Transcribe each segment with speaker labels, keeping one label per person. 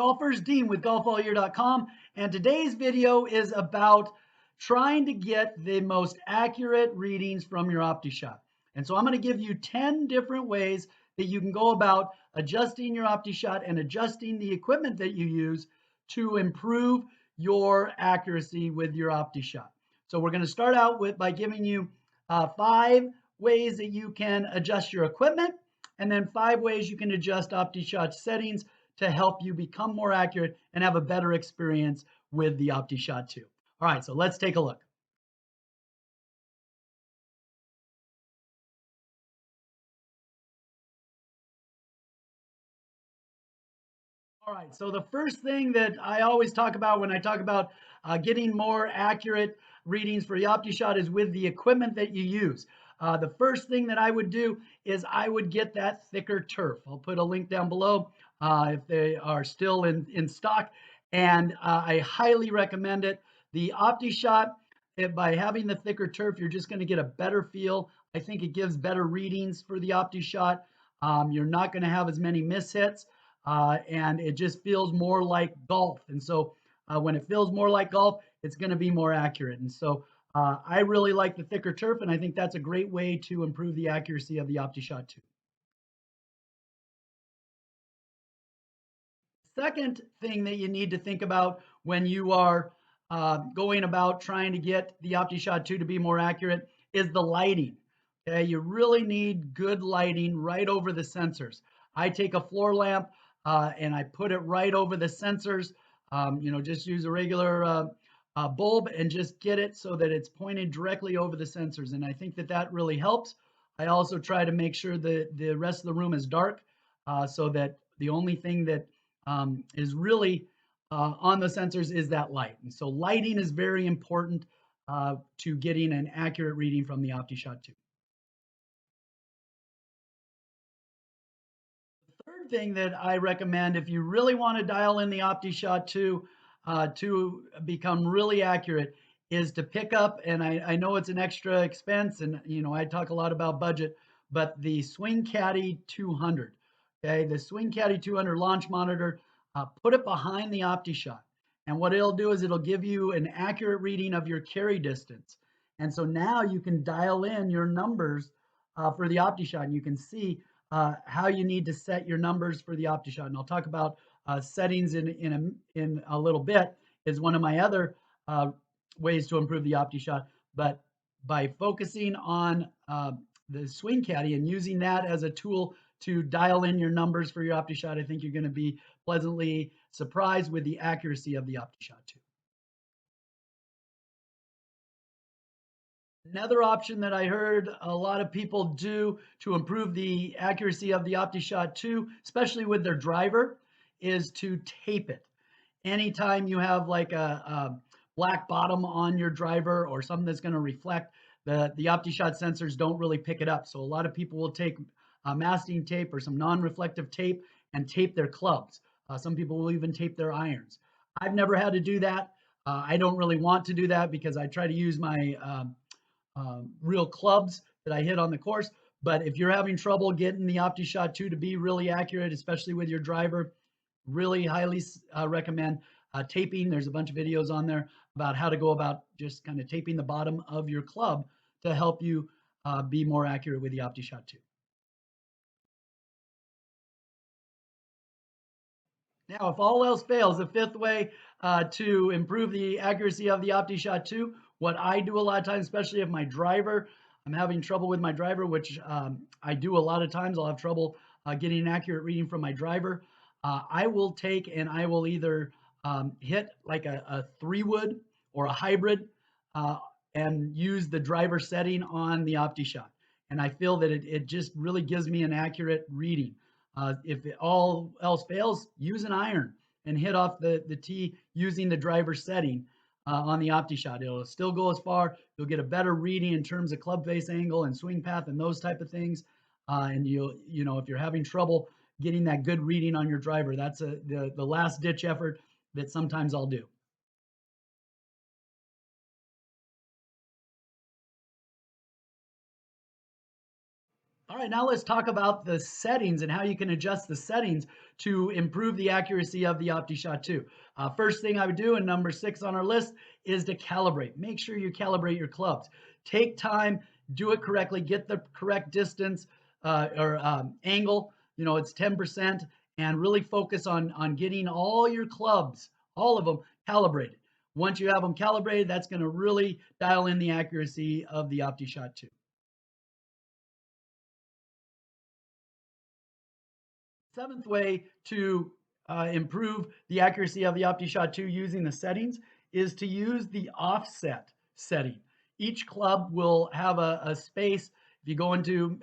Speaker 1: Golfers, Dean with golfallyear.com, and today's video is about trying to get the most accurate readings from your Optishot. And so I'm going to give you 10 different ways that you can go about adjusting your Optishot and adjusting the equipment that you use to improve your accuracy with your Optishot. So we're going to start out by giving you 5 ways that you can adjust your equipment, and then 5 ways you can adjust Optishot settings to help you become more accurate and have a better experience with the Optishot 2. All right, so let's take a look. All right, so the first thing that I always talk about when I talk about getting more accurate readings for the Optishot is with the equipment that you use. The first thing that I would do is I would get that thicker turf. I'll put a link down below if they are still in stock, and I highly recommend it. The Optishot, by having the thicker turf, you're just going to get a better feel. I think it gives better readings for the Optishot. You're not going to have as many mishits. And it just feels more like golf. And so when it feels more like golf, it's going to be more accurate. And so I really like the thicker turf, and I think that's a great way to improve the accuracy of the Optishot 2. Second thing that you need to think about when you are going about trying to get the Optishot 2 to be more accurate is the lighting. Okay, you really need good lighting right over the sensors. I take a floor lamp and I put it right over the sensors. Just use a regular bulb and just get it so that it's pointed directly over the sensors. And I think that that really helps. I also try to make sure that the rest of the room is dark so that the only thing that is really on the sensors is that light. And so lighting is very important to getting an accurate reading from the Optishot 2. Third thing that I recommend if you really want to dial in the Optishot 2 to become really accurate is to pick up, and I know it's an extra expense, and I talk a lot about budget, but the Swing Caddy 200. Okay, the Swing Caddy 200 launch monitor, put it behind the Optishot. And what it'll do is it'll give you an accurate reading of your carry distance. And so now you can dial in your numbers for the Optishot, and you can see how you need to set your numbers for the Optishot. And I'll talk about settings in a little bit is one of my other ways to improve the Optishot. But by focusing on the Swing Caddy and using that as a tool to dial in your numbers for your Optishot, I think you're going to be pleasantly surprised with the accuracy of the Optishot 2. Another option that I heard a lot of people do to improve the accuracy of the Optishot 2, especially with their driver, is to tape it. Anytime you have like a black bottom on your driver or something that's going to reflect, the Optishot sensors don't really pick it up. So a lot of people will take masking tape or some non-reflective tape and tape their clubs. Some people will even tape their irons. I've never had to do that. I don't really want to do that because I try to use my real clubs that I hit on the course. But if you're having trouble getting the Optishot 2 to be really accurate, especially with your driver, really highly recommend taping. There's a bunch of videos on there about how to go about just kind of taping the bottom of your club to help you be more accurate with the Optishot 2. Now, if all else fails, the fifth way to improve the accuracy of the Optishot 2, what I do a lot of times, especially if my driver, I'm having trouble with my driver, which I do a lot of times, I'll have trouble getting an accurate reading from my driver. I will take and I will either hit like a 3-wood or a hybrid and use the driver setting on the Optishot. And I feel that it just really gives me an accurate reading. If all else fails, use an iron and hit off the tee using the driver setting on the Optishot. It'll still go as far. You'll get a better reading in terms of club face angle and swing path and those type of things. And if you're having trouble getting that good reading on your driver, that's the last ditch effort that sometimes I'll do. All right, now let's talk about the settings and how you can adjust the settings to improve the accuracy of the Optishot 2. First thing I would do, and number 6 on our list, is to calibrate. Make sure you calibrate your clubs. Take time, do it correctly, get the correct distance or angle. You know, it's 10%, and really focus on getting all your clubs, all of them, calibrated. Once you have them calibrated, that's going to really dial in the accuracy of the Optishot 2. Seventh way to improve the accuracy of the Optishot 2 using the settings is to use the offset setting. Each club will have a space. If you go into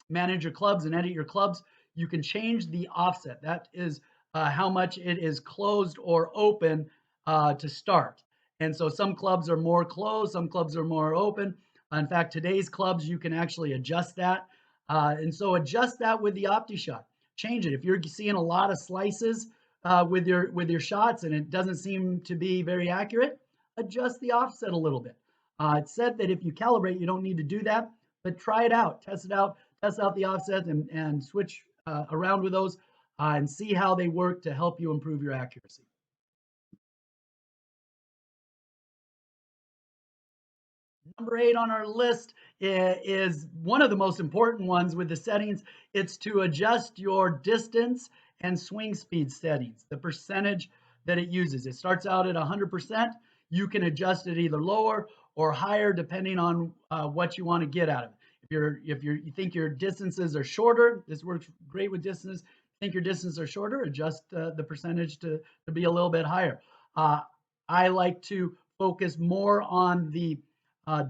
Speaker 1: manage your clubs and edit your clubs, you can change the offset. That is how much it is closed or open to start. And so some clubs are more closed, some clubs are more open. In fact, today's clubs, you can actually adjust that. And so adjust that with the Optishot. Change it. If you're seeing a lot of slices with your shots and it doesn't seem to be very accurate, adjust the offset a little bit. It's said that if you calibrate, you don't need to do that, but try it out, test out the offset and switch around with those and see how they work to help you improve your accuracy. Number 8 on our list is one of the most important ones with the settings. It's to adjust your distance and swing speed settings, the percentage that it uses. It starts out at 100%. You can adjust it either lower or higher depending on what you want to get out of it. You think your distances are shorter, this works great with distance. Think your distances are shorter, adjust the percentage to be a little bit higher. I like to focus more on the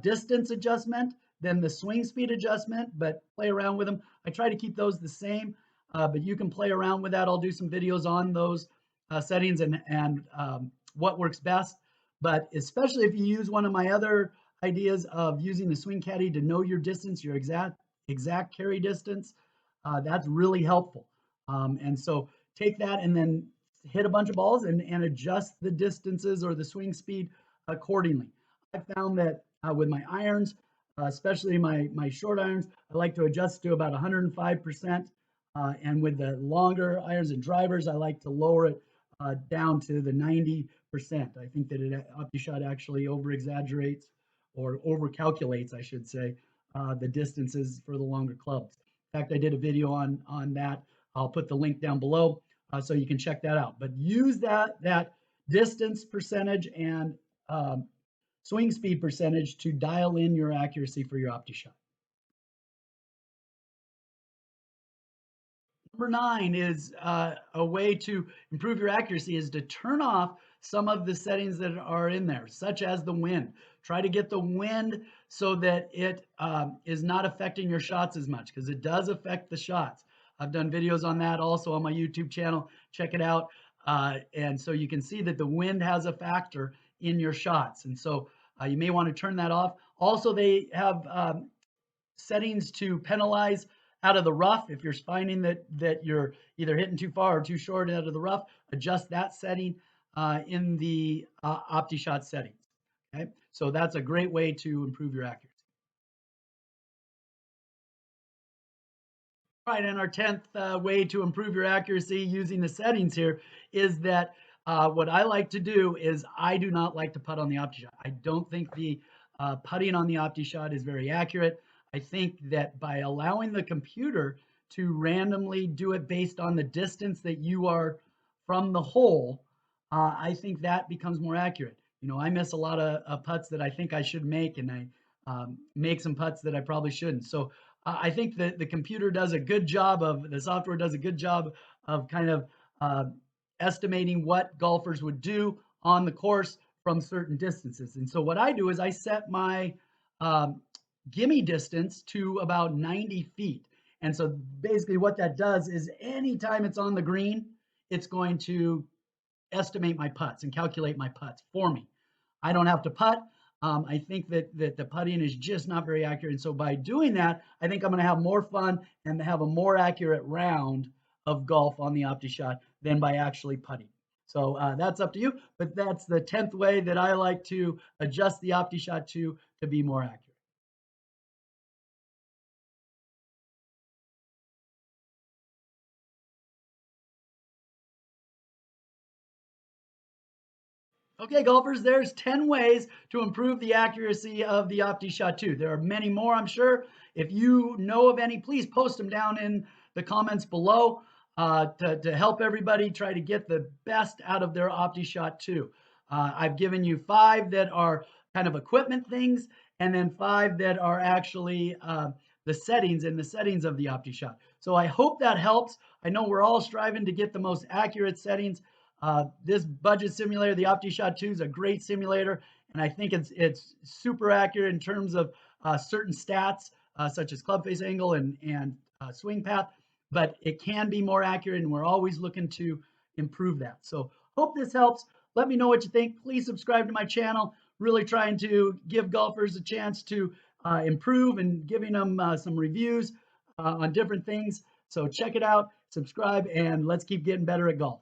Speaker 1: distance adjustment than the swing speed adjustment, but play around with them. I try to keep those the same, but you can play around with that. I'll do some videos on those settings and what works best. But especially if you use one of my other ideas of using the swing caddy to know your distance, your exact carry distance, that's really helpful. And so take that and then hit a bunch of balls and adjust the distances or the swing speed accordingly. I found that with my irons, especially my short irons, I like to adjust to about 105%. And with the longer irons and drivers, I like to lower it down to the 90%. I think that Optishot actually over exaggerates or over calculates, I should say, the distances for the longer clubs. In fact, I did a video on that. I'll put the link down below so you can check that out. But use that distance percentage and swing speed percentage to dial in your accuracy for your Optishot. Number 9 is a way to improve your accuracy is to turn off some of the settings that are in there, such as the wind. Try to get the wind so that it is not affecting your shots as much because it does affect the shots. I've done videos on that also on my YouTube channel. Check it out. And so you can see that the wind has a factor in your shots. And so you may want to turn that off. Also, they have settings to penalize out of the rough. If you're finding that you're either hitting too far or too short out of the rough, adjust that setting in the Optishot settings. Okay, so that's a great way to improve your accuracy. Right, and our 10th way to improve your accuracy using the settings here is that what I like to do is I do not like to putt on the Optishot. I don't think the putting on the Optishot is very accurate. I think that by allowing the computer to randomly do it based on the distance that you are from the hole, I think that becomes more accurate. You know, I miss a lot of putts that I think I should make, and I make some putts that I probably shouldn't. So I think that the computer does a good job of, the software does a good job of kind of estimating what golfers would do on the course from certain distances. And so what I do is I set my gimme distance to about 90 feet. And so basically what that does is anytime it's on the green, it's going to estimate my putts and calculate my putts for me. I don't have to putt. I think that the putting is just not very accurate. And so by doing that, I think I'm going to have more fun and have a more accurate round of golf on the Optishot than by actually putting. So that's up to you, but that's the 10th way that I like to adjust the Optishot to be more accurate. Okay, golfers, there's 10 ways to improve the accuracy of the Optishot 2. There are many more, I'm sure. If you know of any, please post them down in the comments below to help everybody try to get the best out of their Optishot 2. I've given you 5 that are kind of equipment things, and then 5 that are actually the settings and the settings of the Optishot. So I hope that helps. I know we're all striving to get the most accurate settings. This budget simulator, the Optishot 2, is a great simulator, and I think it's super accurate in terms of certain stats, such as club face angle and swing path, but it can be more accurate, and we're always looking to improve that. So hope this helps. Let me know what you think. Please subscribe to my channel. Really trying to give golfers a chance to improve and giving them some reviews on different things. So check it out, subscribe, and let's keep getting better at golf.